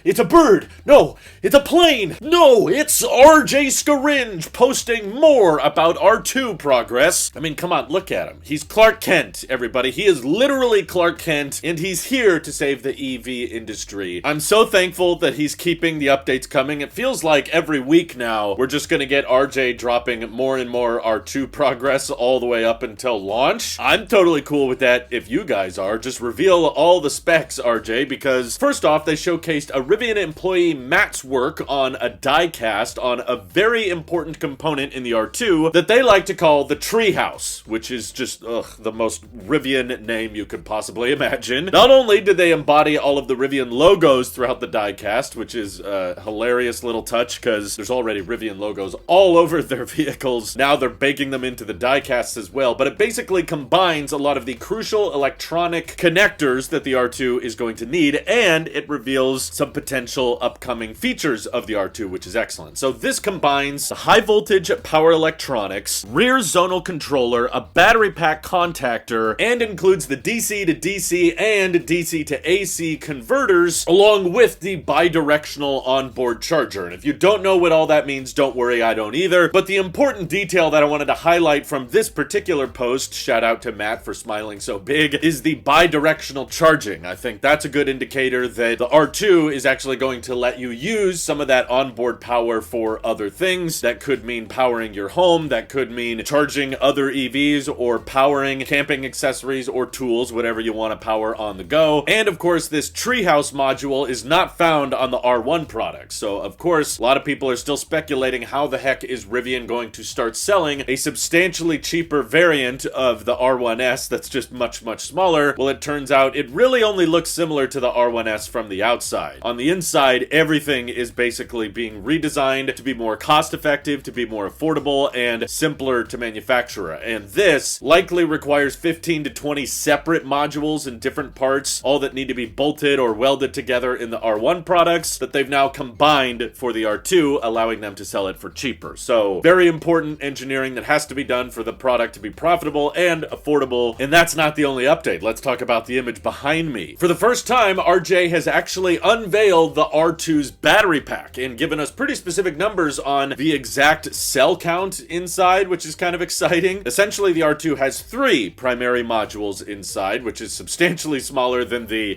It's a bird! No, it's a plane! No, it's RJ Scaringe posting more about R2 progress. I mean, come on, look at him. He's Clark Kent, everybody. He is literally Clark Kent, and he's here to save the EV industry. I'm so thankful that he's keeping the updates coming. It feels like every week now, we're just gonna get RJ dropping more and more R2 progress all the way up until launch. I'm totally cool with that if you guys are. Just reveal all the specs, RJ, because first off, they showcased a Rivian employee Matt's work on a die cast on a very important component in the R2 that they like to call the Treehouse, which is just, the most Rivian name you could possibly imagine. Not only did they embody all of the Rivian logos throughout the die cast, which is a hilarious little touch because there's already Rivian logos all over their vehicles. Now they're baking them into the die casts as well, but it basically combines a lot of the crucial electronic connectors that the R2 is going to need, and it reveals some potential upcoming features of the R2, which is excellent. So this combines the high voltage power electronics, rear zonal controller, a battery pack contactor, and includes the DC to DC and DC to AC converters, along with the bi-directional onboard charger. And if you don't know what all that means, don't worry, I don't either. But the important detail that I wanted to highlight from this particular post, shout out to Matt for smiling so big, is the bi-directional charging. I think that's a good indicator that the R2 is actually going to let you use some of that onboard power for other things. That could mean powering your home, that could mean charging other EVs, or powering camping accessories or tools, whatever you want to power on the go. And of course, this Treehouse module is not found on the R1 product. So of course, a lot of people are still speculating how the heck is Rivian going to start selling a substantially cheaper variant of the R1S that's just much, much smaller. Well, it turns out it really only looks similar to the R1S from the outside. On the inside, everything is basically being redesigned to be more cost-effective, to be more affordable, and simpler to manufacture. And this likely requires 15 to 20 separate modules in different parts, all that need to be bolted or welded together in the R1 products that they've now combined for the R2, allowing them to sell it for cheaper. So, very important engineering that has to be done for the product to be profitable and affordable. And that's not the only update. Let's talk about the image behind me. For the first time, RJ has actually unveiled the R2's battery pack and given us pretty specific numbers on the exact cell count inside, which is kind of exciting. Essentially, the R2 has 3 primary modules inside, which is substantially smaller than the,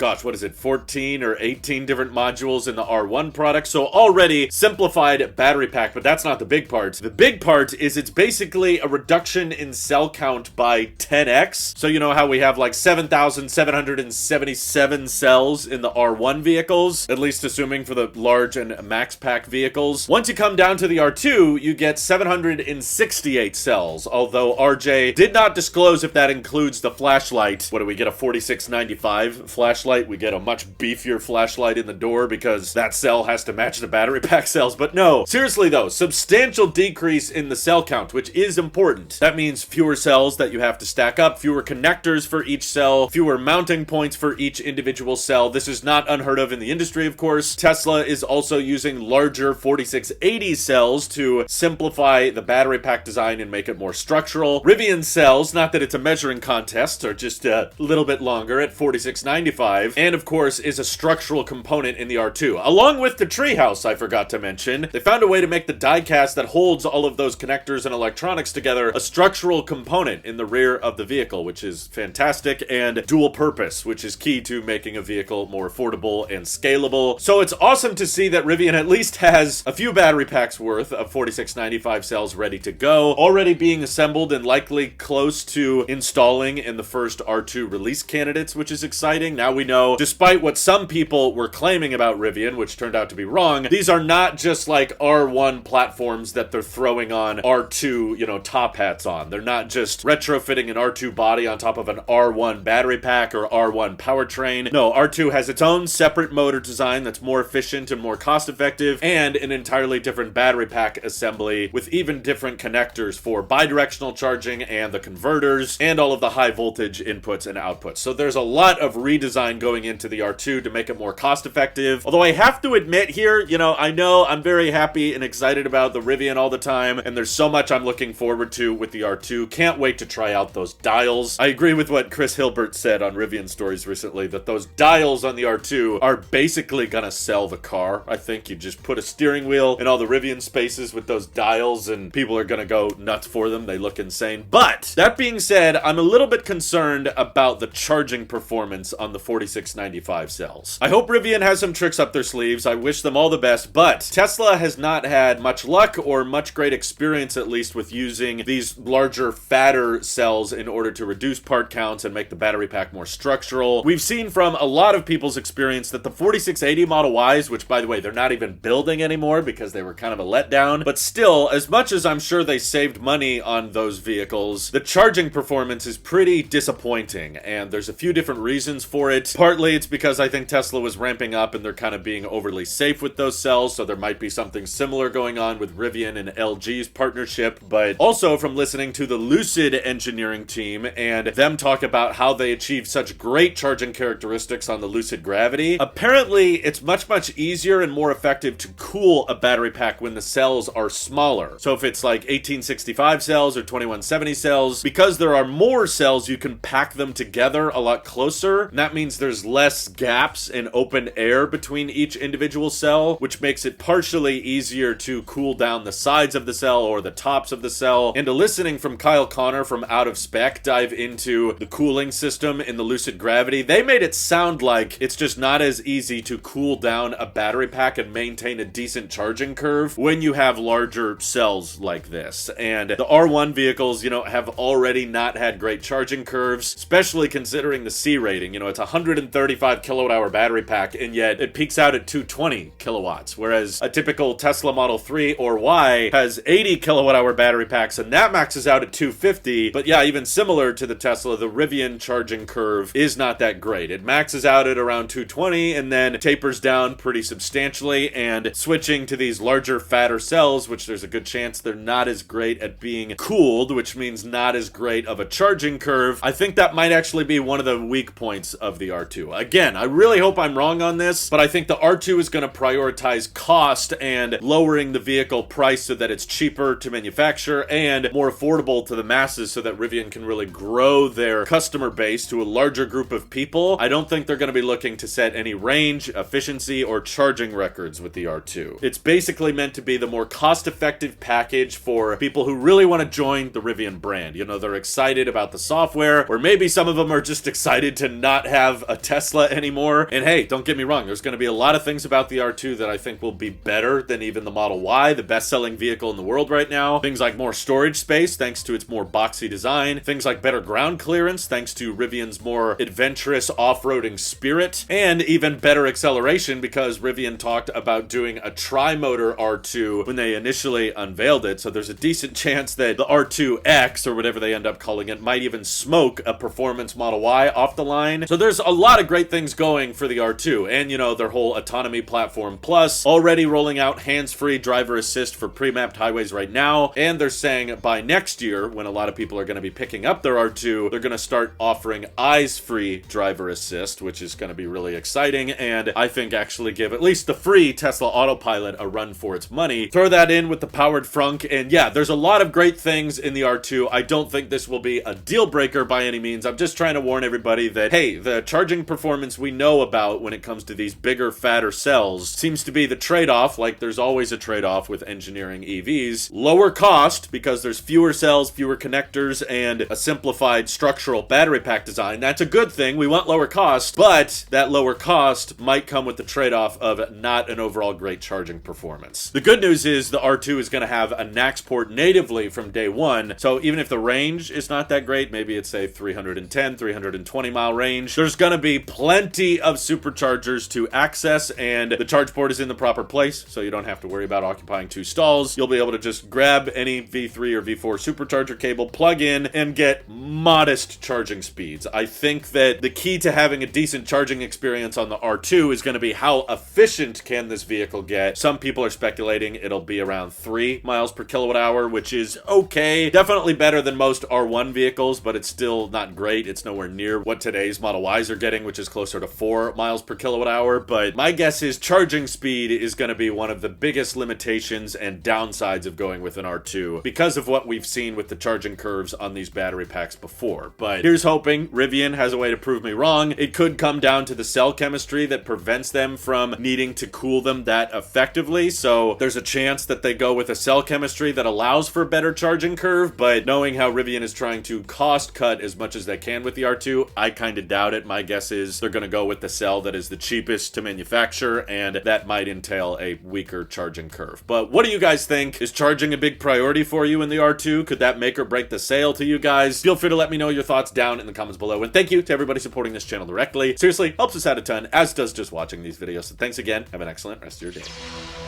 14 or 18 different modules in the R1 product. So already simplified battery pack, but that's not the big part. The big part is it's basically a reduction in cell count by 10x. So you know how we have like 7,777 cells in the R1 vehicles, at least assuming for the large and max pack vehicles. Once you come down to the R2, you get 768 cells, although RJ did not disclose if that includes the flashlight. What do we get, a 4695 flashlight? We get a much beefier flashlight in the door because that cell has to match the battery pack cells. But no, seriously though, substantial decrease in the cell count, which is important. That means fewer cells that you have to stack up, fewer connectors for each cell, fewer mounting points for each individual cell. This is not unheard of in the industry, of course. Tesla is also using larger 4680 cells to simplify the battery pack design and make it more structural. Rivian cells, not that it's a measuring contest, are just a little bit longer at 4695, and of course is a structural component in the R2. Along with the Treehouse, I forgot to mention, they found a way to make the die cast that holds all of those connectors and electronics together a structural component in the rear of the vehicle, which is fantastic, and dual purpose, which is key to making a vehicle more affordable and scalable. So it's awesome to see that Rivian at least has a few battery packs worth of 4695 cells ready to go, already being assembled and likely close to installing in the first R2 release candidates, which is exciting. Now we know, despite what some people were claiming about Rivian, which turned out to be wrong, these are not just like R1 platforms that they're throwing on R2, top hats on. They're not just retrofitting an R2 body on top of an R1 battery pack or R1 powertrain. No, R2 has its own separate motor design that's more efficient and more cost effective, and an entirely different battery pack assembly with even different connectors for bidirectional charging and the converters and all of the high voltage inputs and outputs. So there's a lot of redesign going into the R2 to make it more cost effective. Although I have to admit here, I know I'm very happy and excited about the Rivian all the time, and there's so much I'm looking forward to with the R2. Can't wait to try out those dials. I agree with what Chris Hilbert said on Rivian Stories recently, that those dials on the R2 are basically basically gonna sell the car. I think you just put a steering wheel in all the Rivian spaces with those dials and people are gonna go nuts for them. They look insane. But that being said, I'm a little bit concerned about the charging performance on the 4695 cells. I hope Rivian has some tricks up their sleeves. I wish them all the best, but Tesla has not had much luck or much great experience, at least, with using these larger, fatter cells in order to reduce part counts and make the battery pack more structural. We've seen from a lot of people's experience that the 4680 Model Ys, which by the way, they're not even building anymore because they were kind of a letdown, but still, as much as I'm sure they saved money on those vehicles, the charging performance is pretty disappointing, and there's a few different reasons for it. Partly it's because I think Tesla was ramping up and they're kind of being overly safe with those cells, so there might be something similar going on with Rivian and LG's partnership, but also from listening to the Lucid engineering team and them talk about how they achieved such great charging characteristics on the Lucid Gravity. Apparently, it's much easier and more effective to cool a battery pack when the cells are smaller. So if it's like 1865 cells or 2170 cells, because there are more cells, you can pack them together a lot closer, and that means there's less gaps and open air between each individual cell, which makes it partially easier to cool down the sides of the cell or the tops of the cell. And listening from Kyle Connor from Out of Spec dive into the cooling system in the Lucid Gravity, they made it sound like it's just not as easy to cool down a battery pack and maintain a decent charging curve when you have larger cells like this. And the R1 vehicles, have already not had great charging curves, especially considering the C rating. It's a 135 kilowatt hour battery pack, and yet it peaks out at 220 kilowatts, whereas a typical Tesla Model 3 or Y has 80 kilowatt hour battery packs, and that maxes out at 250. But yeah, even similar to the Tesla, the Rivian charging curve is not that great. It maxes out at around 220 and then tapers down pretty substantially, and switching to these larger, fatter cells, which there's a good chance they're not as great at being cooled, which means not as great of a charging curve. I think that might actually be one of the weak points of the R2. Again, I really hope I'm wrong on this, but I think the R2 is going to prioritize cost and lowering the vehicle price so that it's cheaper to manufacture and more affordable to the masses so that Rivian can really grow their customer base to a larger group of people. I don't think they're going to be looking to set any range, efficiency, or charging records with the R2. It's basically meant to be the more cost-effective package for people who really want to join the Rivian brand. They're excited about the software, or maybe some of them are just excited to not have a Tesla anymore. And hey, don't get me wrong, there's going to be a lot of things about the R2 that I think will be better than even the Model Y, the best-selling vehicle in the world right now. Things like more storage space, thanks to its more boxy design. Things like better ground clearance, thanks to Rivian's more adventurous off-roading spirit. And even better acceleration, because Rivian talked about doing a tri-motor R2 when they initially unveiled it. So there's a decent chance that the R2X, or whatever they end up calling it, might even smoke a performance Model Y off the line. So there's a lot of great things going for the R2. And, their whole autonomy platform plus, already rolling out hands-free driver assist for pre-mapped highways right now. And they're saying by next year, when a lot of people are going to be picking up their R2, they're going to start offering eyes-free driver assist, which is going to be really exciting. And I think actually give at least the free Tesla Autopilot a run for its money. Throw that in with the powered frunk, and yeah, there's a lot of great things in the R2. I don't think this will be a deal breaker by any means. I'm just trying to warn everybody that, hey, the charging performance we know about when it comes to these bigger, fatter cells seems to be the trade-off, like there's always a trade-off with engineering EVs. Lower cost, because there's fewer cells, fewer connectors, and a simplified structural battery pack design. That's a good thing. We want lower cost, but that lower cost might come with the trade-off of not an overall great charging performance. The good news is the R2 is going to have a NACS port natively from day one, so even if the range is not that great, maybe it's a 310, 320 mile range, there's going to be plenty of superchargers to access, and the charge port is in the proper place, so you don't have to worry about occupying two stalls. You'll be able to just grab any V3 or V4 supercharger cable, plug in, and get modest charging speeds. I think that the key to having a decent charging experience on the R2 is going to be how efficient can this vehicle get. Some people are speculating it'll be around 3 miles per kilowatt hour, which is okay. Definitely better than most R1 vehicles, but it's still not great. It's nowhere near what today's Model Ys are getting, which is closer to 4 miles per kilowatt hour. But my guess is charging speed is going to be one of the biggest limitations and downsides of going with an R2 because of what we've seen with the charging curves on these battery packs before. But here's hoping Rivian has a way to prove me wrong. It could come down to the cell chemistry that prevents prevents them from needing to cool them that effectively. So there's a chance that they go with a cell chemistry that allows for a better charging curve, but knowing how Rivian is trying to cost cut as much as they can with the R2, I kind of doubt it. My guess is they're going to go with the cell that is the cheapest to manufacture, and that might entail a weaker charging curve. But what do you guys think? Is charging a big priority for you in the R2? Could that make or break the sale to you guys? Feel free to let me know your thoughts down in the comments below, and thank you to everybody supporting this channel directly. Seriously, helps us out a ton, as does just watching these videos. So thanks again. Have an excellent rest of your day.